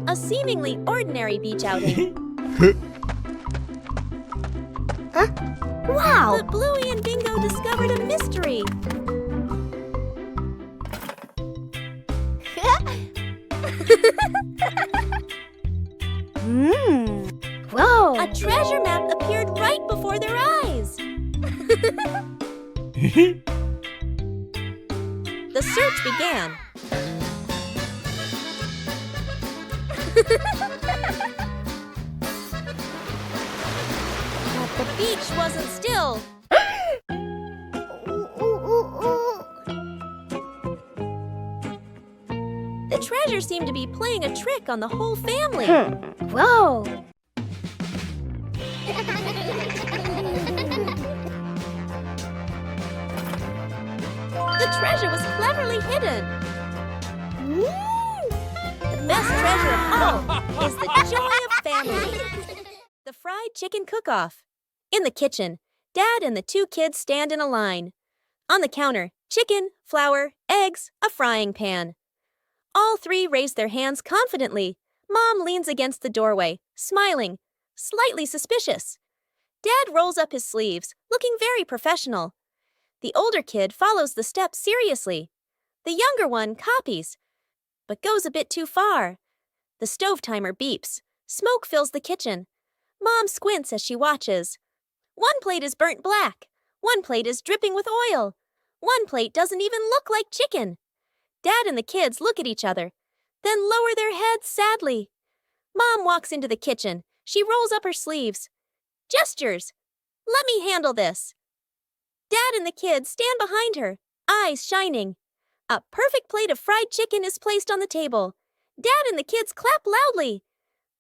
A seemingly ordinary beach outing. Huh? Wow! But Bluey and Bingo discovered a mystery. Whoa! A treasure map appeared right before their eyes. The search began. But the beach wasn't still. The treasure seemed to be playing a trick on the whole family. Whoa! The treasure was cleverly hidden. The best treasure of all is the joy of family. The fried chicken cook-off. In the kitchen, Dad and the two kids stand in a line. On the counter, chicken, flour, eggs, a frying pan. All three raise their hands confidently. Mom leans against the doorway, smiling, slightly suspicious. Dad rolls up his sleeves, looking very professional. The older kid follows the steps seriously. The younger one copies, but goes a bit too far. The stove timer beeps. Smoke fills the kitchen. Mom squints as she watches. One plate is burnt black. One plate is dripping with oil. One plate doesn't even look like chicken. Dad and the kids look at each other, then lower their heads sadly. Mom walks into the kitchen. She rolls up her sleeves. Gestures. Let me handle this. Dad and the kids stand behind her, eyes shining. A perfect plate of fried chicken is placed on the table. Dad and the kids clap loudly.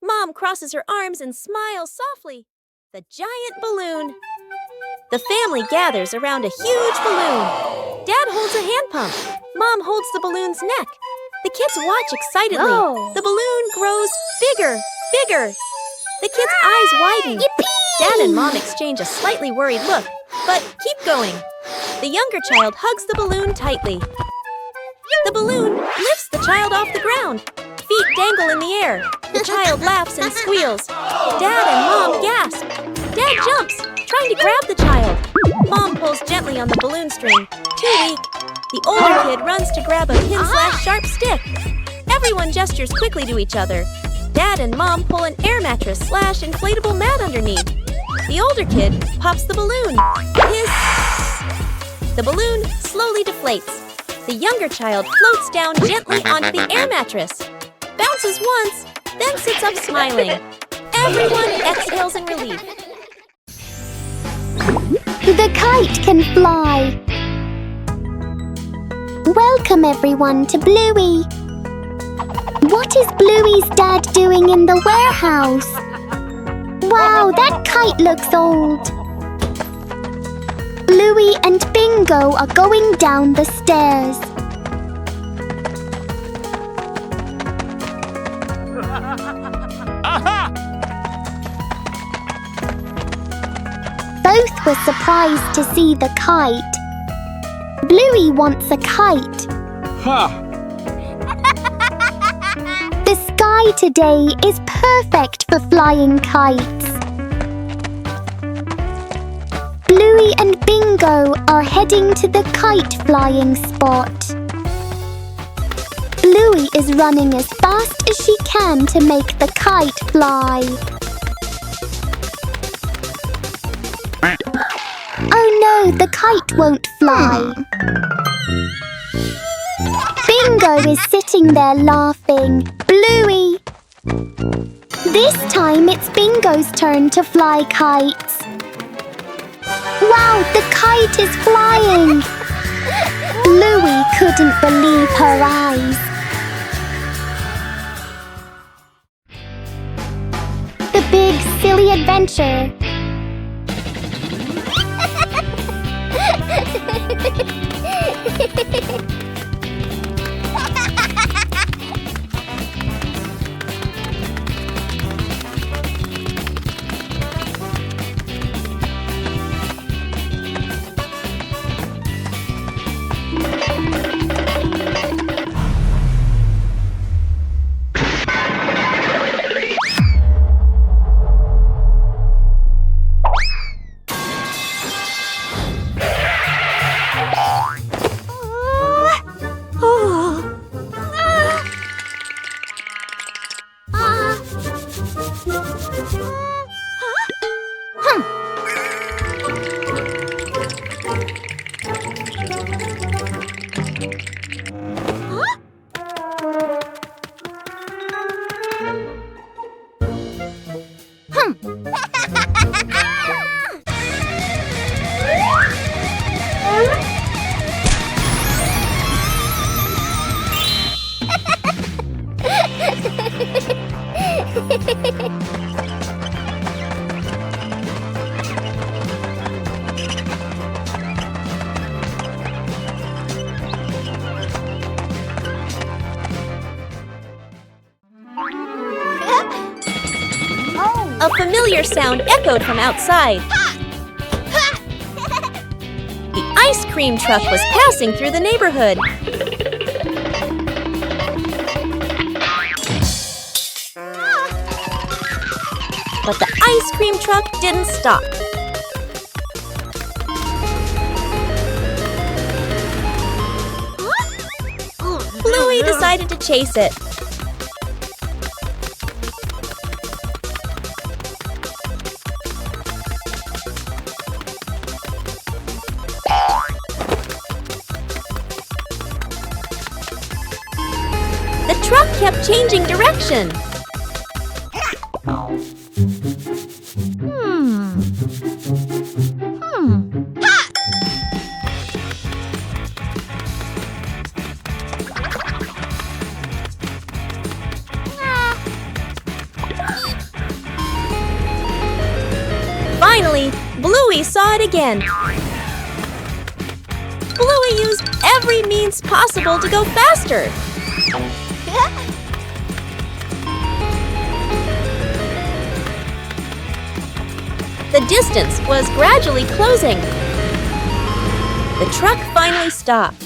Mom crosses her arms and smiles softly. The giant balloon. The family gathers around a huge balloon. Dad holds a hand pump. Mom holds the balloon's neck. The kids watch excitedly. Whoa. The balloon grows bigger, bigger. The kids' eyes widen. Yippee! Dad and Mom exchange a slightly worried look, but keep going. The younger child hugs the balloon tightly. The balloon lifts the child off the ground. Feet dangle in the air. The child laughs and squeals. Dad and Mom gasp. Dad jumps, trying to grab the child. Mom pulls gently on the balloon string. Too weak. The older kid runs to grab a pin/sharp stick. Everyone gestures quickly to each other. Dad and Mom pull an air mattress/inflatable mat underneath. The older kid pops the balloon. Hiss! The balloon slowly deflates. The younger child floats down gently onto the air mattress. Bounces once, then sits up smiling. Everyone exhales in relief. The kite can fly. Welcome everyone to Bluey. What is Bluey's dad doing in the warehouse? Wow, that kite looks old. Bluey and Bingo are going down the stairs. Both were surprised to see the kite. Bluey wants a kite. The sky today is perfect for flying kites. Bluey and Bingo are heading to the kite flying spot. Bluey is running as fast as she can to make the kite fly. Oh no, the kite won't fly. Bingo is sitting there laughing. Bluey! This time it's Bingo's turn to fly kites. Wow, the kite is flying! Bluey couldn't believe her eyes. The big silly adventure. A familiar sound echoed from outside. The ice cream truck was passing through the neighborhood. But the ice cream truck didn't stop. Bluey decided to chase it. The truck kept changing direction. Finally, Bluey saw it again. Bluey used every means possible to go faster. The distance was gradually closing. The truck finally stopped.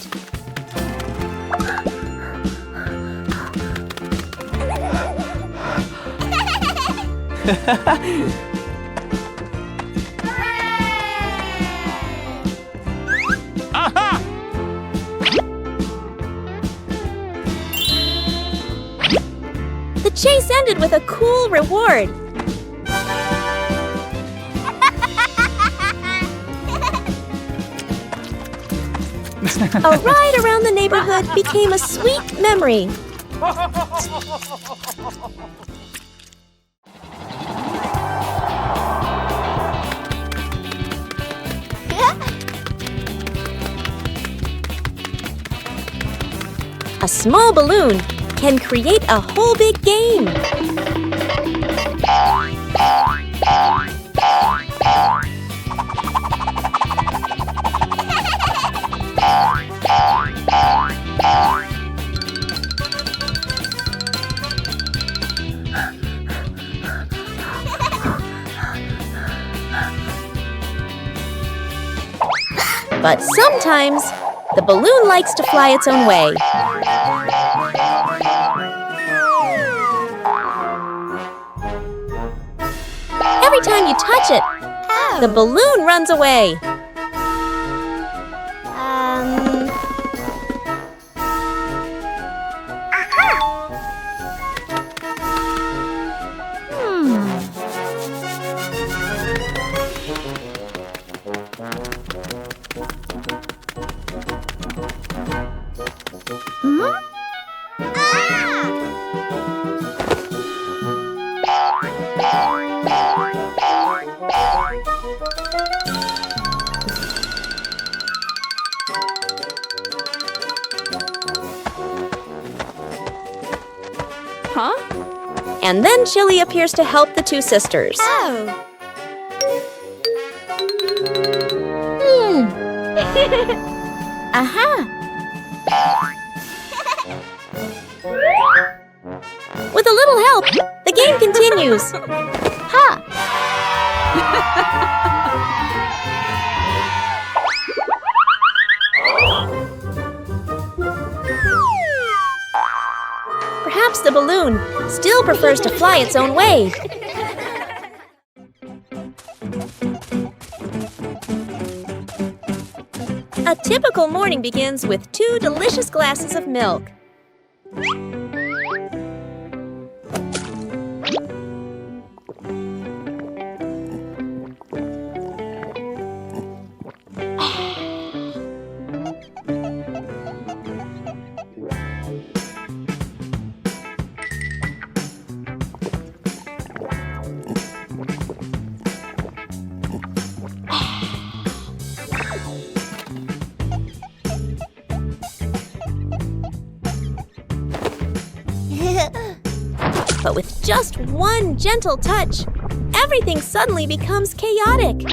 The chase ended with a cool reward. A ride around the neighborhood became a sweet memory. A small balloon can create a whole big game. But sometimes, the balloon likes to fly its own way. Every time you touch it, the balloon runs away. Huh? And then Chili appears to help the two sisters. Oh. Aha! With a little help, the game continues. Ha! Perhaps the balloon still prefers to fly its own way. A typical morning begins with 2 delicious glasses of milk. But with just one gentle touch, everything suddenly becomes chaotic.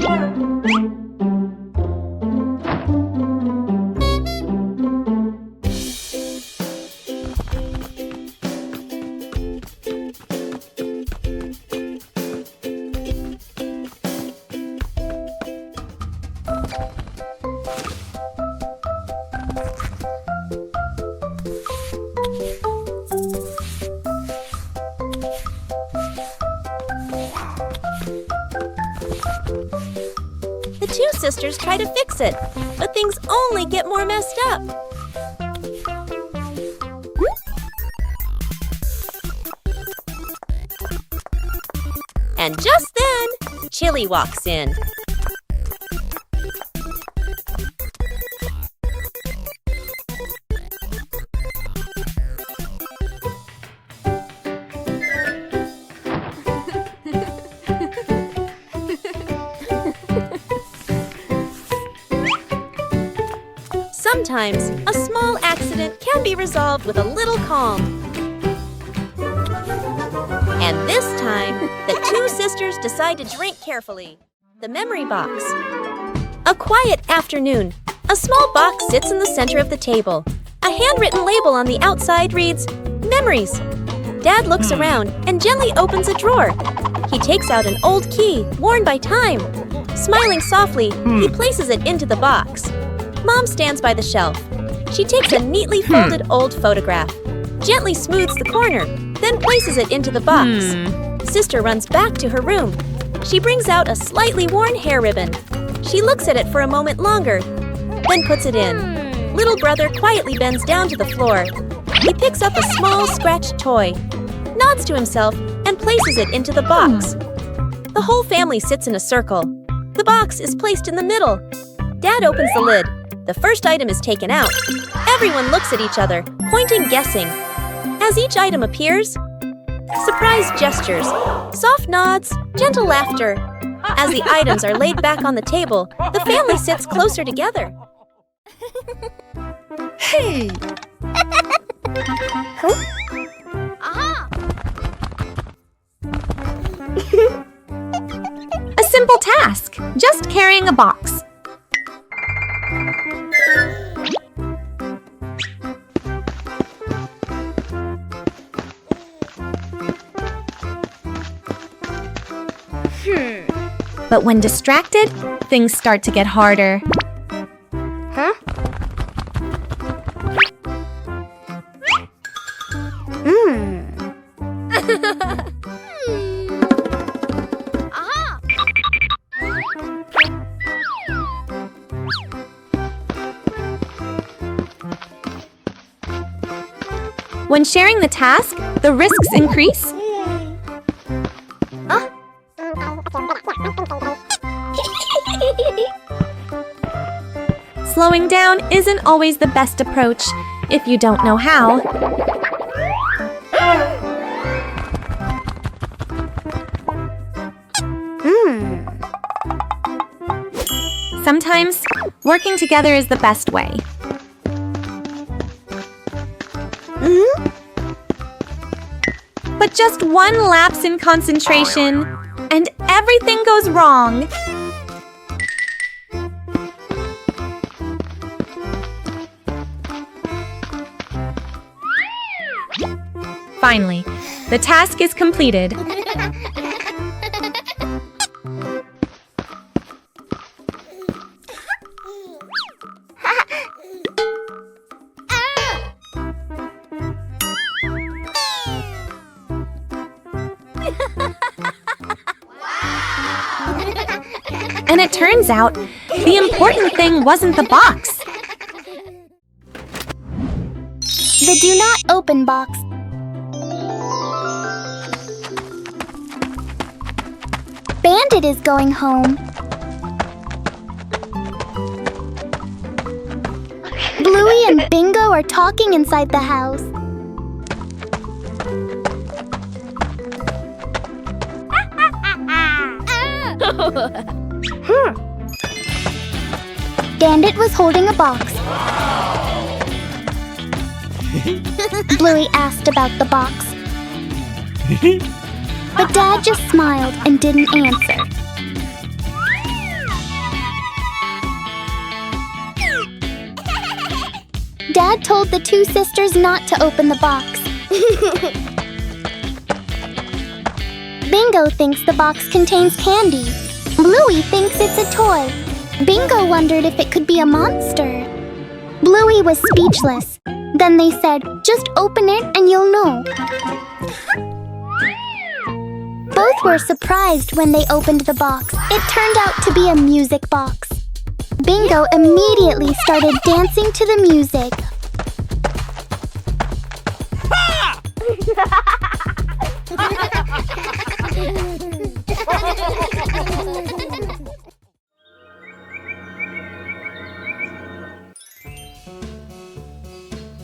The two sisters try to fix it, but things only get more messed up. And just then, Chili walks in. Sometimes, a small accident can be resolved with a little calm. And this time, the two sisters decide to drink carefully. The memory box. A quiet afternoon. A small box sits in the center of the table. A handwritten label on the outside reads, "Memories." Dad looks around and gently opens a drawer. He takes out an old key, worn by time. Smiling softly, he places it into the box. Mom stands by the shelf. She takes a neatly folded old photograph, gently smooths the corner, then places it into the box. Sister runs back to her room. She brings out a slightly worn hair ribbon. She looks at it for a moment longer, then puts it in. Little brother quietly bends down to the floor. He picks up a small scratched toy, nods to himself, and places it into the box. The whole family sits in a circle. The box is placed in the middle. Dad opens the lid. The first item is taken out. Everyone looks at each other, pointing, guessing. As each item appears, surprise gestures, soft nods, gentle laughter. As the items are laid back on the table, the family sits closer together. Hey! A simple task, just carrying a box. But when distracted, things start to get harder. When sharing the task, the risks increase. Slowing down isn't always the best approach if you don't know how. Sometimes, working together is the best way. But just one lapse in concentration, and everything goes wrong. Finally, the task is completed. And it turns out, the important thing wasn't the box. The do not open box. Bandit is going home. Bluey and Bingo are talking inside the house. Bandit was holding a box. Bluey asked about the box. But Dad just smiled and didn't answer. Dad told the two sisters not to open the box. Bingo thinks the box contains candy. Bluey thinks it's a toy. Bingo wondered if it could be a monster. Bluey was speechless. Then they said, "Just open it and you'll know." Both were surprised when they opened the box. It turned out to be a music box. Bingo immediately started dancing to the music.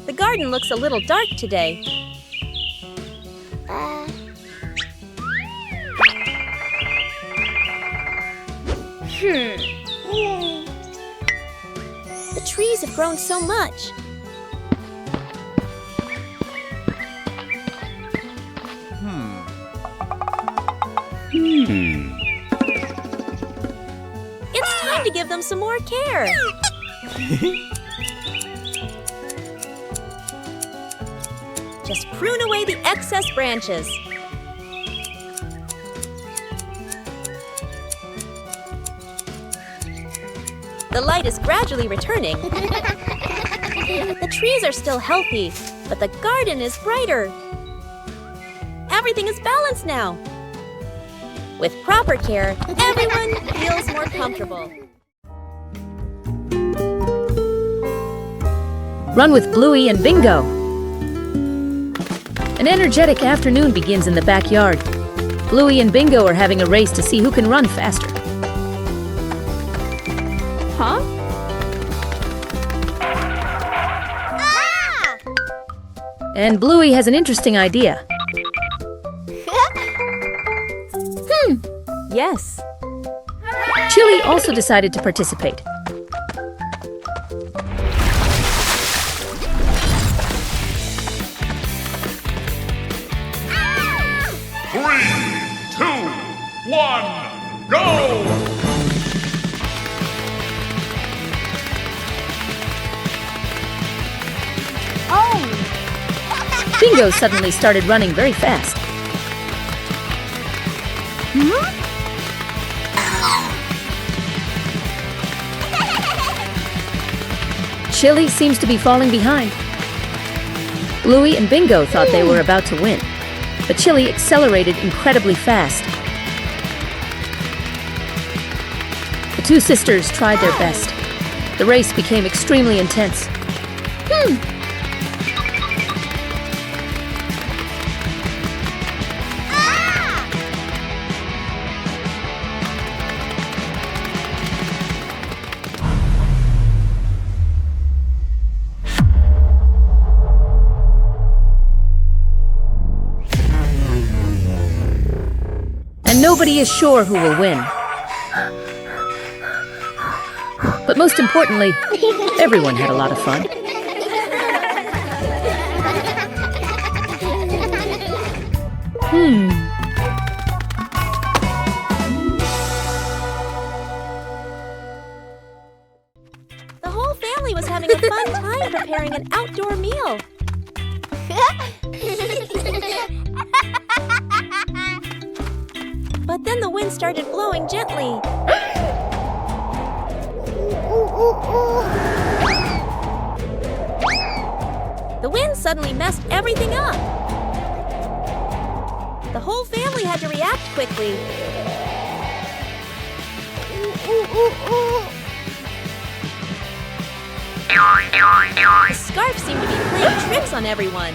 The garden looks a little dark today. The trees have grown so much. It's time to give them some more care. Just prune away the excess branches. The light is gradually returning. The trees are still healthy, but the garden is brighter. Everything is balanced now. With proper care, everyone feels more comfortable. Run with Bluey and Bingo. An energetic afternoon begins in the backyard. Bluey and Bingo are having a race to see who can run faster. Huh? And Bluey has an interesting idea. Yes. Chili also decided to participate. Three, two, one, go! Bingo suddenly started running very fast. Chili seems to be falling behind. Bluey and Bingo thought they were about to win, but Chili accelerated incredibly fast. The two sisters tried their best. The race became extremely intense. And nobody is sure who will win. But most importantly, everyone had a lot of fun. The whole family was having a fun time preparing an outdoor meal. But then the wind started blowing gently. The wind suddenly messed everything up. The whole family had to react quickly. The scarf seemed to be playing tricks on everyone.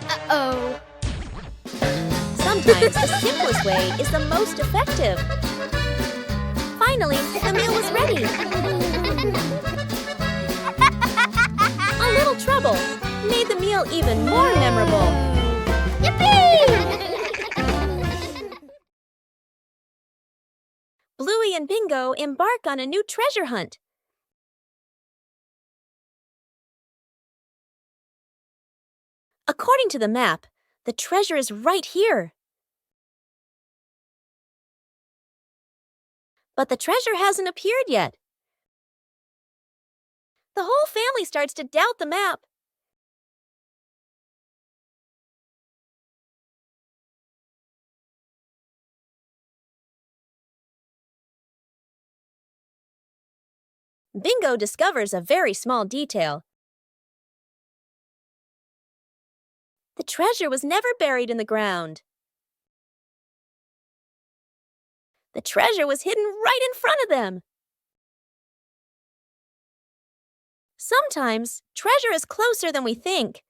Uh-oh. Sometimes the simplest way is the most effective. Finally, the meal was ready. A little trouble made the meal even more memorable. Yippee! Bluey and Bingo embark on a new treasure hunt. According to the map, the treasure is right here. But the treasure hasn't appeared yet. The whole family starts to doubt the map. Bingo discovers a very small detail. The treasure was never buried in the ground. The treasure was hidden right in front of them. Sometimes, treasure is closer than we think.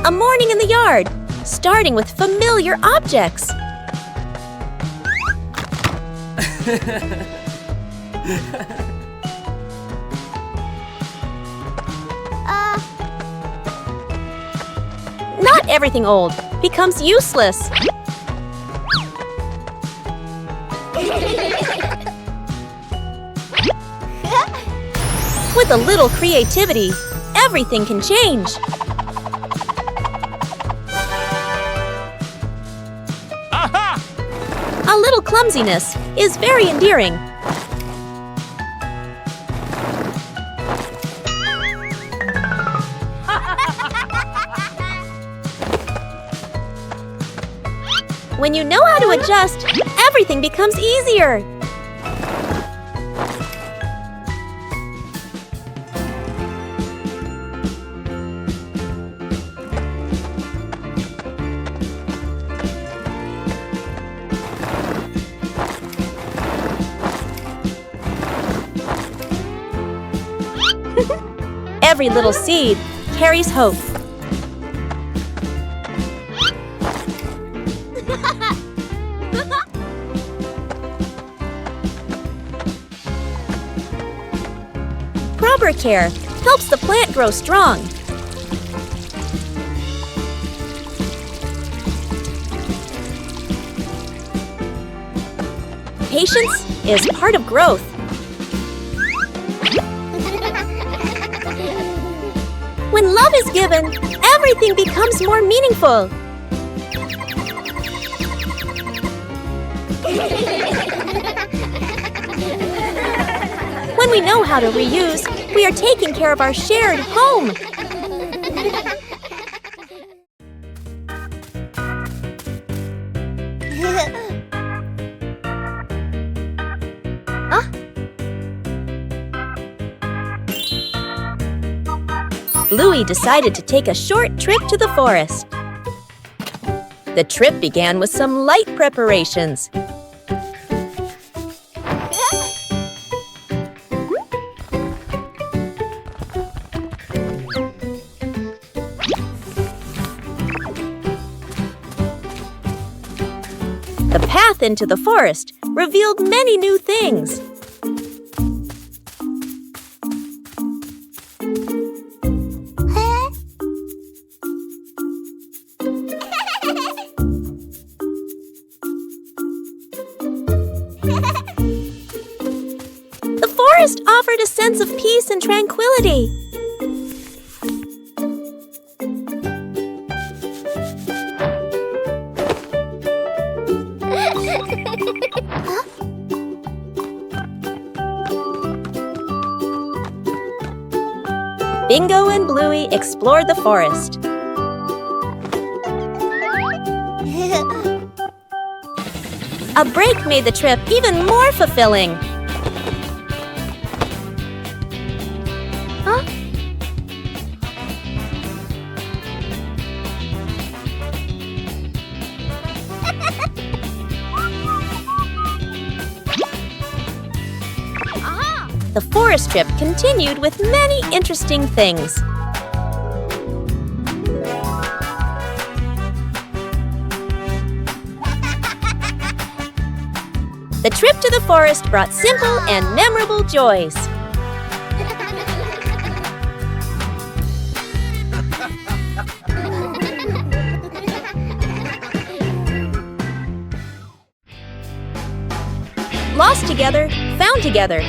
A morning in the yard, starting with familiar objects. Not everything old becomes useless. With a little creativity, everything can change. Aha! A little clumsiness is very endearing. When you know how to adjust, everything becomes easier. Every little seed carries hope. Proper care helps the plant grow strong. Patience is part of growth. When love is given, everything becomes more meaningful. When we know how to reuse, we are taking care of our shared home. Bluey decided to take a short trip to the forest. The trip began with some light preparations. The path into the forest revealed many new things. The forest offered a sense of peace and tranquility. Bingo and Bluey explored the forest. A break made the trip even more fulfilling. Huh? The forest trip continued with many interesting things. The trip to the forest brought simple and memorable joys. Lost together, found together.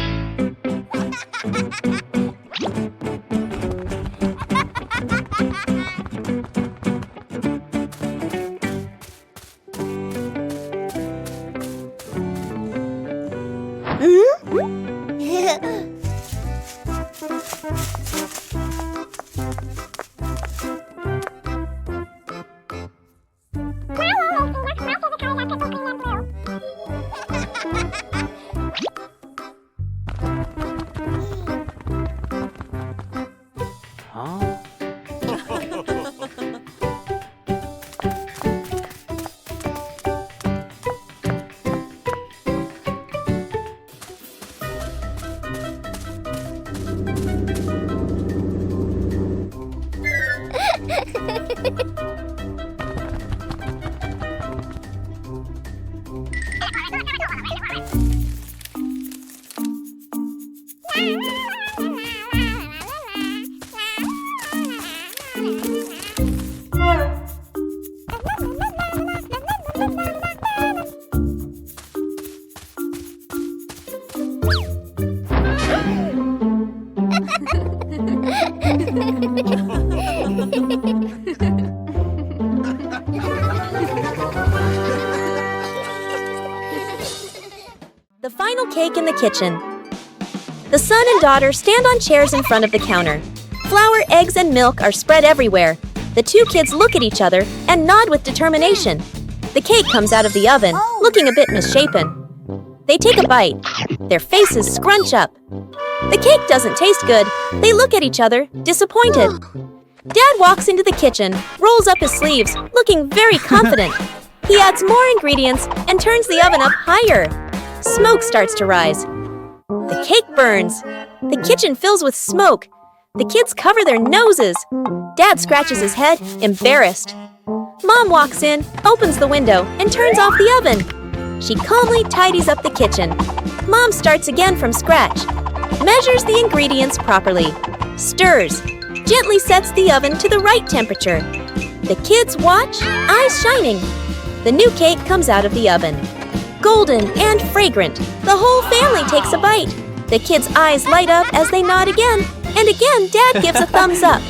The final cake in the kitchen. The son and daughter stand on chairs in front of the counter. Flour, eggs, and milk are spread everywhere. The two kids look at each other and nod with determination. The cake comes out of the oven, looking a bit misshapen. They take a bite. Their faces scrunch up. The cake doesn't taste good. They look at each other, disappointed. Dad walks into the kitchen, rolls up his sleeves, looking very confident. He adds more ingredients and turns the oven up higher. Smoke starts to rise. The cake burns. The kitchen fills with smoke. The kids cover their noses. Dad scratches his head, embarrassed. Mom walks in, opens the window, and turns off the oven. She calmly tidies up the kitchen. Mom starts again from scratch. Measures the ingredients properly. Stirs. Gently sets the oven to the right temperature. The kids watch, eyes shining. The new cake comes out of the oven. Golden and fragrant, the whole family takes a bite. The kids' eyes light up as they nod again, and again Dad gives a thumbs up.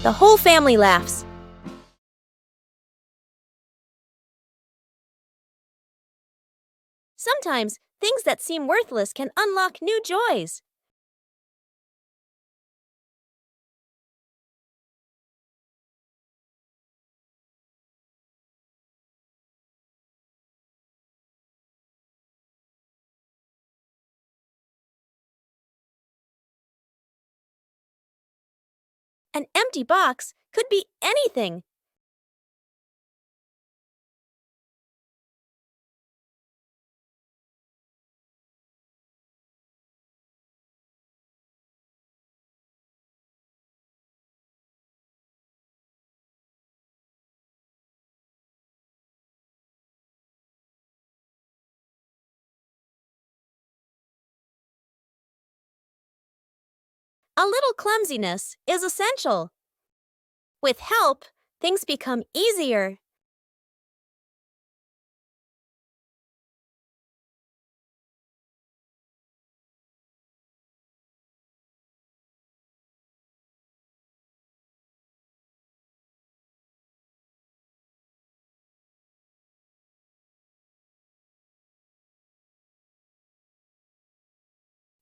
The whole family laughs. Sometimes, things that seem worthless can unlock new joys. An empty box could be anything. A little clumsiness is essential. With help, things become easier.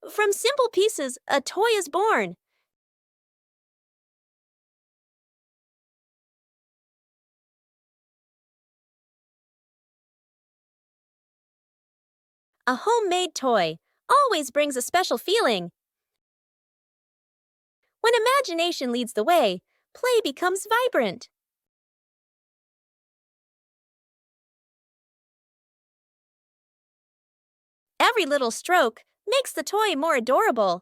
From simple pieces, a toy is born. A homemade toy always brings a special feeling. When imagination leads the way, play becomes vibrant. Every little stroke makes the toy more adorable.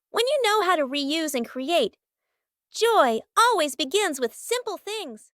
When you know how to reuse and create, joy always begins with simple things.